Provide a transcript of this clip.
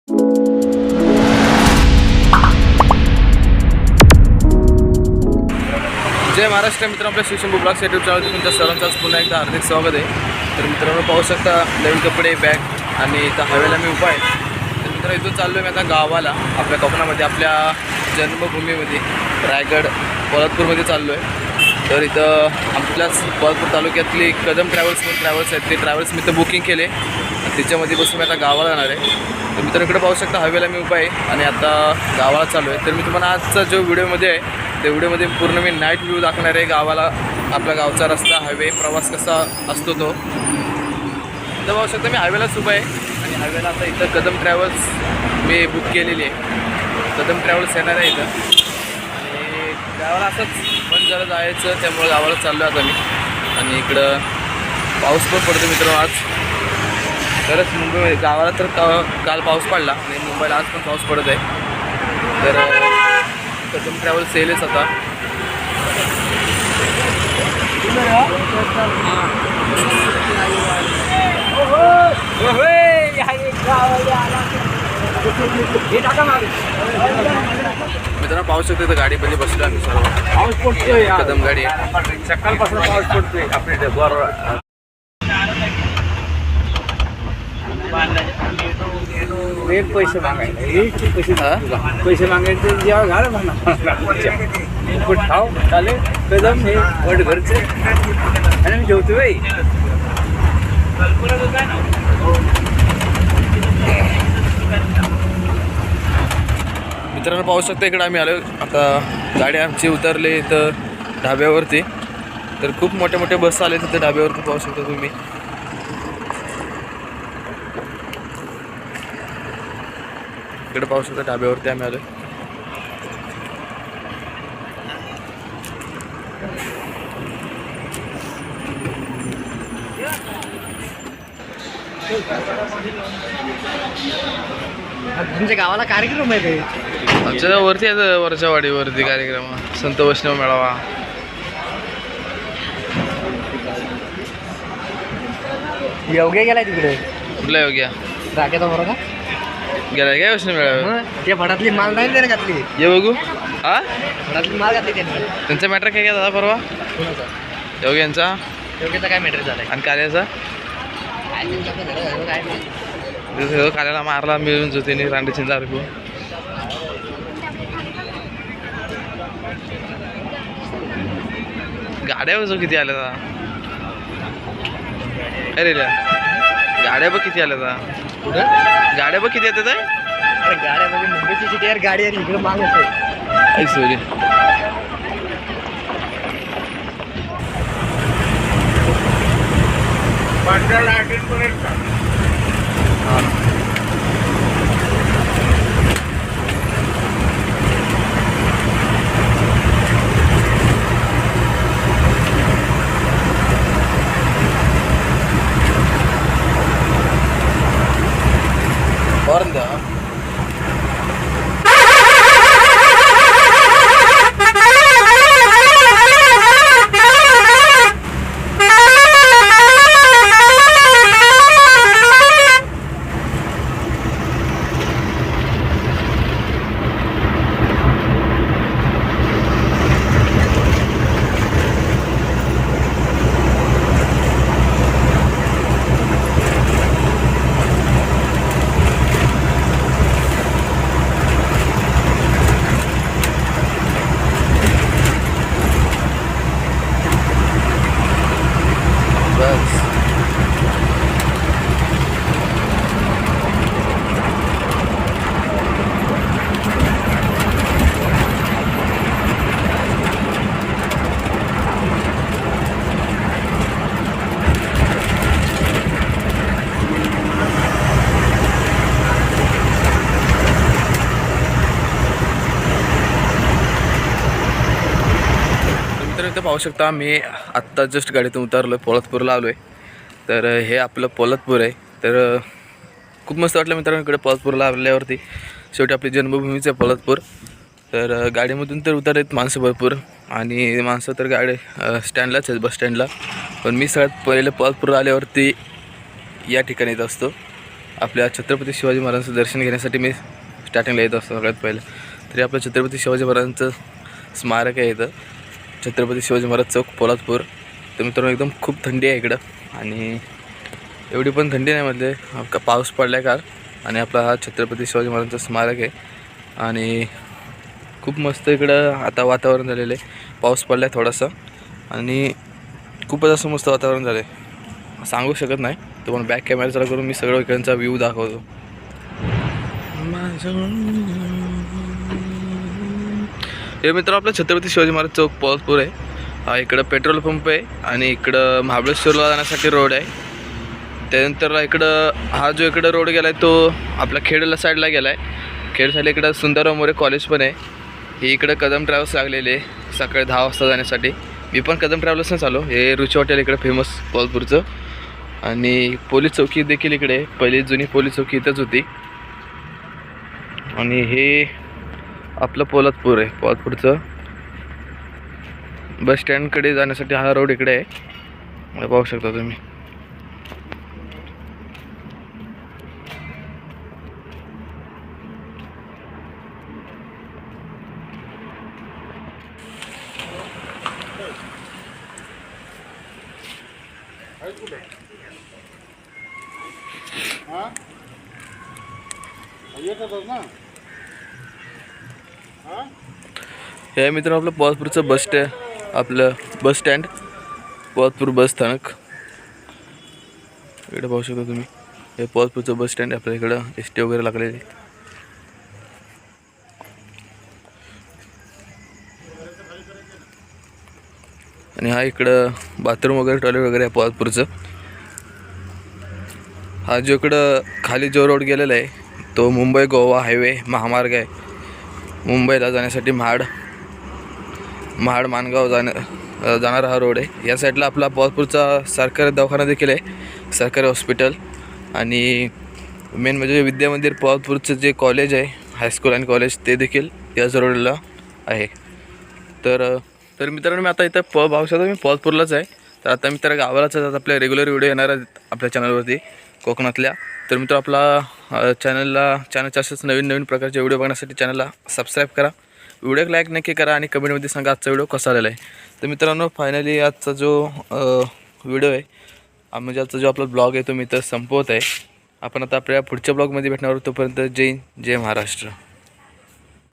जय महाराष्ट्र मित्रांनो, आपल्या Shivshambhu blogs YouTube चॅनलवर तुमच्या सर्वांचं पुन्हा एकदा हार्दिक स्वागत आहे। तर मित्रांनो पाहू शकता नवीन कपडे बॅग आणि इथं हवेला मी उभा आहे। तर मित्रांनो इथून चाललो आहे मी आता गावाला, आपल्या कोकणामध्ये आपल्या जन्मभूमीमध्ये रायगड पोलादपूरमध्ये चाललो आहे। तर इथं आपल्याच पोलादपूर तालुक्यातली कदम ट्रॅव्हल्स म्हणून ट्रॅव्हल्स आहेत, ते ट्रॅव्हल्स मी इथं बुकिंग केले, त्याच्यामध्ये बसून मी आता गावाला जाणार आहे। तर मित्रांनो इकडे पाहू शकता हवेला मी उभा आहे आणि आता गावाला चाललो आहे। तर मी तुम्हाला आजचा जो व्हिडिओमध्ये आहे त्या व्हिडिओमध्ये पूर्ण मी नाईट व्ह्यू दाखवणार आहे, गावाला आपला गावचा रस्ता हायवे प्रवास कसा असतो तो। तर पाहू शकता मी हायवेलाच उभा आहे आणि हायवेला आता इथं कदम ट्रॅव्हल्स मी बुक केलेली आहे। कदम ट्रॅव्हल्स येणार आहे इथं आणि गावाला असंच पण जरा जायचं, त्यामुळे गावाला चाललो आता मी। आणि इकडं पाऊस पण पडतो मित्रांनो आज, तरच मुंबईमध्ये गावाला तर काल पाऊस पडला आणि मुंबईला आज पण पाऊस पडत आहे। तर कदम ट्रॅव्हल्स येईलच आता। मित्रांनो पाऊस शकतो तर गाडी पहिले बसलो आम्ही सर्व, पाऊस पडतोय, कदम गाडी सकाळपासून पाऊस पडतोय आपल्या एक पैसे मागायला पैसे मागायचे जेव्हा घाल म्हणा ठाव चालेल कदम हे वड घरचे आणि मी ठेवतो बाई। मित्रांनो पाहू शकता इकडे आम्ही आलो आता, गाडी आमची उतरली इथं ढाब्यावरती। तर खूप मोठे मोठे बस आले तिथे ढाब्यावरती, पाहू शकता तुम्ही। इकडे पाहू शकता ढाब्यावरती आम्ही आलो। तुमच्या गावाला कार्यक्रम आहे ते आमच्या वरती आहे, वरच्या वाडीवरती कार्यक्रम संत वैष्णव मेळावा। योग्य गेलाय तिकडे, कुठला योग्य राखेचा बरोबर का गेलाय काय वैष्णव मेळावा? ते फडातली माल नाही त्याने घातली, ये बघू। हा फडातली माल घातली त्याने। त्यांचा मॅटर काय दादा परवा योग्यांचा? योग्यचा काय मॅटर झालाय आणि कार्याचा कार्याला मारला मिळून जोतीने रांडीची दारू। गाड्या जो किती आल्या अरे गाड्या बघ किती आल्या, गाड्या बघ किती येतात अरे गाड्या म्हणजे मुंबईची सिटी यार, गाडी यार इकडे माल होते सॉरी। Orada. इथं पाहू शकता मी आत्ता जस्ट गाडीतून उतरलो, पोलादपूरला आलो आहे। तर हे आपलं पोलादपूर आहे। तर खूप मस्त वाटलं मित्रांनो इकडे पोलादपूरला आल्यावरती, शेवटी आपली जन्मभूमीच आहे पोलादपूर। तर गाडीमधून तर उतरत माणसं भरपूर आणि माणसं तर गाडी स्टँडलाच आहेत, बस स्टँडला। पण मी सगळ्यात पहिले पोलादपूरला आल्यावरती या ठिकाणी येत असतो आपल्या छत्रपती शिवाजी महाराजांचं दर्शन घेण्यासाठी मी स्टार्टिंगला येत असतो सगळ्यात पहिलं. तरी आपलं छत्रपती शिवाजी महाराजांचं स्मारक आहे इथं, छत्रपती शिवाजी महाराज चौक पोलादपूर. तर मित्रांनो एकदम खूप थंडी आहे इकडं आणि एवढी पण थंडी नाही म्हणजे पाऊस पडला आहे काल. आणि आपला हा छत्रपती शिवाजी महाराजांचं स्मारक आहे आणि खूप मस्त इकडं आता वातावरण झालेलं आहे. पाऊस पडला आहे थोडासा आणि खूपच असं मस्त वातावरण झालं आहे, सांगू शकत नाही. तुम्हाला बॅक कॅमेरा चालू करून मी सगळं इकडचा व्ह्यू दाखवतो. हे मित्र आपलं छत्रपती शिवाजी महाराज चौक पोलादपूर आहे. हा इकडं पेट्रोल पंप आहे आणि इकडं महाबळेश्वरला जाण्यासाठी रोड आहे. त्यानंतर इकडं हा जो इकडं रोड गेला आहे तो आपला खेडला साईडला गेला आहे. खेड साईडला इकडं सुंदरराव मोरे कॉलेज पण आहे. हे इकडं कदम ट्रॅव्हल्स लागलेले सकाळी 10 वाजता जाण्यासाठी. मी पण कदम ट्रॅव्हल्सनंच आलो. हे रुची हॉटेल इकडं फेमस पोलादपूरचं. आणि पोलीस चौकी देखील इकडे, पहिली जुनी पोलीस चौकी इथंच होती. आणि हे आपलं पोलादपूर आहे, पोलादपूरचं बस स्टँडकडे जाण्यासाठी हा रोड इकडे आहे, पाहू शकता तुम्ही. हे मित्र आपलं पोलादपूरचं बस स्टँड पोलादपूर बस स्थानक इकडे पाहू शकता तुम्ही. हे पोलादपूरचं बस स्टँड आपल्या इकडं ST वगैरे लागलेली. आणि हा इकडं बाथरूम वगैरे टॉयलेट वगैरे आहे पोलादपूरचं. हा जो इकडं खाली जो रोड गेलेला आहे तो मुंबई गोवा हायवे महामार्ग आहे. मुंबईला जाण्यासाठी महाड माणगाव जाणारा हा रोड आहे. या साईडला आपला पोलादपूरचा सरकारी दवाखाना देखील आहे, सरकारी हॉस्पिटल. आणि मेन म्हणजे विद्यामंदिर पोलादपूरचं जे कॉलेज आहे, हायस्कूल आणि कॉलेज, ते देखील याच रोडला आहे. तर मित्रांनो मी आता इथं पाहू शकतो मी पोलादपूरलाच आहे. तर आता मित्र गावालाच आहेत. आपल्या रेग्युलर व्हिडिओ येणार आहेत आपल्या चॅनलवरती कोकणातल्या. तर मित्र आपला चॅनलच्या असेच नवीन प्रकारचे व्हिडिओ बघण्यासाठी चॅनलला सबस्क्राईब करा, व्हिडिओ लाईक नक्की करा आणि कमेंटमध्ये सांगा आजचा व्हिडिओ कसा आलेला आहे. तर मित्रांनो फायनली आजचा जो व्हिडिओ आहे म्हणजे आजचा जो आपला ब्लॉग आहे तो मी इथं संपवत आहे. आपण आता आपल्या पुढच्या ब्लॉगमध्ये भेटणार आहोत. तोपर्यंत जय हिंद, जय महाराष्ट्र.